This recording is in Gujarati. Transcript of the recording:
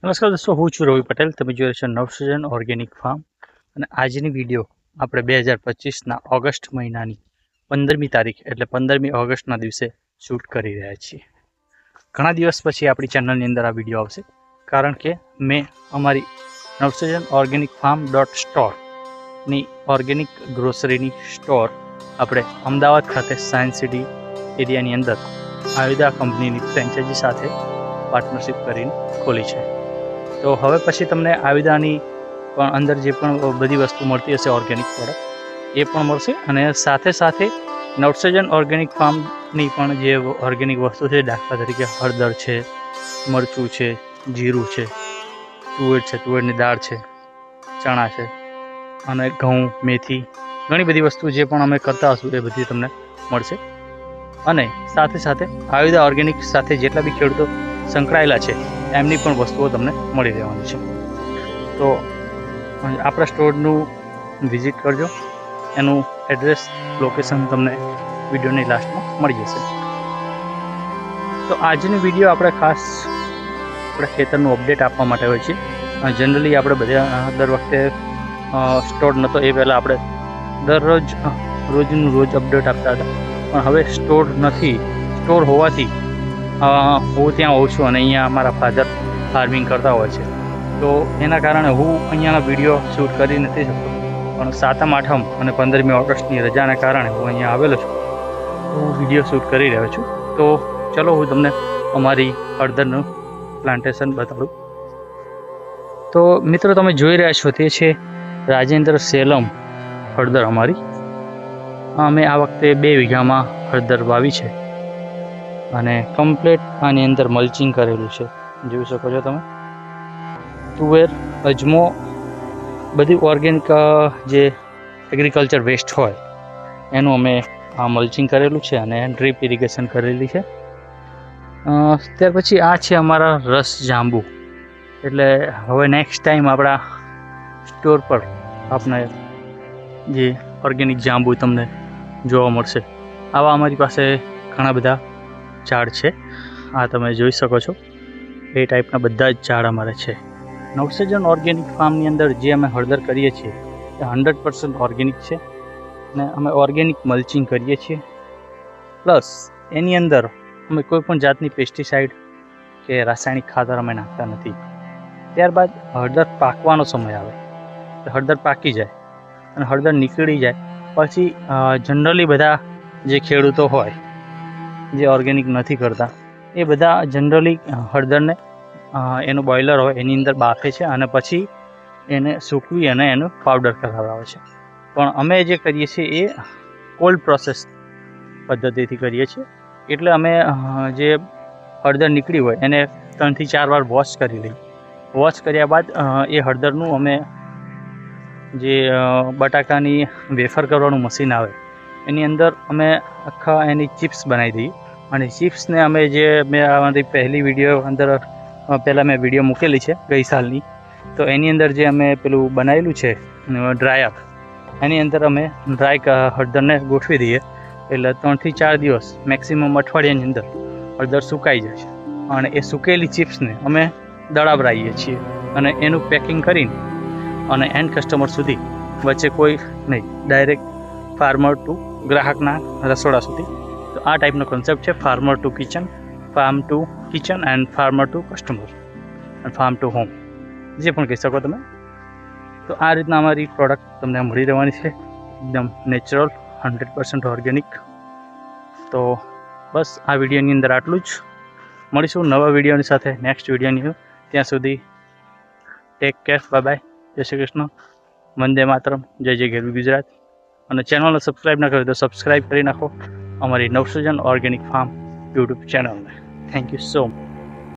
નમસ્કાર દોસ્તો, હું છું રવિ પટેલ. તમે જોઈ રહ્યા છો નવસર્જન ઓર્ગેનિક ફાર્મ. અને આજની વિડીયો આપણે 2025ના ઓગસ્ટ મહિનાની 15મી તારીખ એટલે 15મી ઓગસ્ટના દિવસે શૂટ કરી રહ્યા છીએ. ઘણા દિવસ પછી આપણી ચેનલની અંદર આ વિડીયો આવશે, કારણ કે મેં અમારી નવસર્જન ઓર્ગેનિક ફાર્મ .સ્ટોરની ઓર્ગેનિક ગ્રોસરીની સ્ટોર આપણે અમદાવાદ ખાતે સાયન્સ સિટી એરિયાની અંદર આયુધા કંપનીની ફ્રેન્ચાઇઝી સાથે પાર્ટનરશિપ કરીને ખોલી છે. તો હવે પછી તમને આયુધાની પણ અંદર જે પણ બધી વસ્તુ મળતી હશે ઓર્ગેનિક પ્રોડક્ટ એ પણ મળશે, અને સાથે સાથે નવસર્જન ઓર્ગેનિક ફાર્મની પણ જે ઓર્ગેનિક વસ્તુ છે, દાખલા તરીકે હળદર છે, મરચું છે, જીરું છે, તુવેર છે, તુવેરની દાળ છે, ચણા છે, અને ઘઉં, મેથી, ઘણી બધી વસ્તુ જે પણ અમે કરતા હશું એ બધી તમને મળશે. અને સાથે સાથે આયુધા ઓર્ગેનિક સાથે જેટલા બી ખેડૂતો સંકળાયેલા છે એમની પણ વસ્તુઓ તમને મળી રહેવાની છે. તો આપણા સ્ટોરનું વિઝિટ કરજો. એનું એડ્રેસ, લોકેશન તમને વિડીયોની લાસ્ટમાં મળી જશે. તો આજની વિડીયો આપણે ખાસ આપણા ખેતરનું અપડેટ આપવા માટે હોય છે. જનરલી આપણે બધા દર વખતે સ્ટોર નહોતો એ પહેલાં આપણે રોજનું રોજ અપડેટ આપતા હતા, પણ હવે સ્ટોર નથી. સ્ટોર હોવાથી હું ત્યાં હોઉં છું અને અહીંયા મારા ફાધર ફાર્મિંગ કરતા હોય છે, તો એના કારણે હું અહીંયાના વિડીયો શૂટ કરી નથી શકતો. પણ 7મ 8મ અને 15મી ઓગસ્ટની રજાના કારણે હું અહીંયા આવેલો છું, તો હું વિડીયો શૂટ કરી રહ્યો છું. તો ચલો હું તમને અમારી હળદરનું પ્લાન્ટેશન બતાડું. તો મિત્રો, તમે જોઈ રહ્યા છો તે છે રાજેન્દ્ર સેલમ હળદર અમારી. અમે આ વખતે 2 વીઘામાં હળદર વાવી છે અને કમ્પ્લીટ આની અંદર મલ્ચિંગ કરેલું છે. જોઈ શકો છો તમે. તુવેર, અજમો, બધી ઓર્ગેનિક જે એગ્રીકલ્ચર વેસ્ટ હોય એનું અમે આ મલ્ચિંગ કરેલું છે અને ડ્રીપ ઇરિગેશન કરેલી છે. ત્યાર પછી આ છે અમારા રસ જાંબુ. એટલે હવે નેક્સ્ટ ટાઈમ આપણા સ્ટોર પર આપણે જે ઓર્ગેનિક જાંબુ તમને જોવા મળશે. આવા અમારી પાસે ઘણા બધા ઝાડ છે. આ તમે જોઈ શકો છો, એ ટાઈપના બધા જ ઝાડ અમારે છે. નવસર્જન ઓર્ગેનિક ફાર્મની અંદર જે અમે હળદર કરીએ છીએ એ 100% ઓર્ગેનિક છે, અને અમે ઓર્ગેનિક મલ્ચિંગ કરીએ છીએ. પ્લસ એની અંદર અમે કોઈપણ જાતની પેસ્ટિસાઇડ કે રાસાયણિક ખાતર અમે નાખતા નથી. ત્યારબાદ હળદર પાકવાનો સમય આવે, હળદર પાકી જાય અને હળદર નીકળી જાય પછી જનરલી બધા જે ખેડૂતો હોય જે ઓર્ગેનિક નથી કરતા એ બધા જનરલી હળદરને એનું બોઇલર હોય એની અંદર બાફે છે અને પછી એને સૂકવી અને એનું પાવડર કરાવે છે. પણ અમે જે કરીએ છીએ એ કોલ્ડ પ્રોસેસ પદ્ધતિથી કરીએ છીએ. એટલે અમે જે હળદર નીકળી હોય એને 3 થી 4 વાર વોશ કરી લઈએ. વોશ કર્યા બાદ એ હળદરનું અમે જે બટાકાની વેફર કરવાનું મશીન આવે એની અંદર અમે આખા એની ચિપ્સ બનાવી દઈએ. અને ચિપ્સને અમે જે મેં અમારી પહેલી વિડીયો અંદર પહેલાં મેં વિડીયો મૂકેલી છે ગઈ સાલની, તો એની અંદર જે અમે પેલું બનાવેલું છે ડ્રાયર, એની અંદર અમે ડ્રાય હળદરને ગોઠવી દઈએ. એટલે 3 થી 4 દિવસ મેક્સિમમ અઠવાડિયાની અંદર હળદર સુકાઈ જાય છે. અને એ સુકેલી ચિપ્સને અમે દળાવરાઈએ છીએ અને એનું પેકિંગ કરીને અને એન્ડ કસ્ટમર સુધી વચ્ચે કોઈ નહીં, ડાયરેક્ટ ફાર્મર ટુ ગ્રાહકના રસોડા સુધી. તો આ ટાઈપનો કોન્સેપ્ટ છે, farmer to kitchen, farm to kitchen and farmer to customer and farm to home, જે પણ કહી શકો તમે. તો આ રીતના અમારી પ્રોડક્ટ તમને મળી રહેવાની છે, એકદમ નેચરલ, 100% ઓર્ગેનિક. તો બસ આ વિડીયોની અંદર આટલું જ. મળીશું નવા વિડીયોની સાથે નેક્સ્ટ વિડીયોની. ત્યાં સુધી ટેક કેર, બાય બાય, જય શ્રી કૃષ્ણ, વંદે માતરમ, જય જય ગરવી ગુજરાત. અને ચેનલને સબસ્ક્રાઈબ ના કરો તો સબસ્ક્રાઈબ કરી નાખો અમારી નવસર્જન ઓર્ગેનિક ફાર્મ યુટ્યુબ ચેનલને. Thank you so much.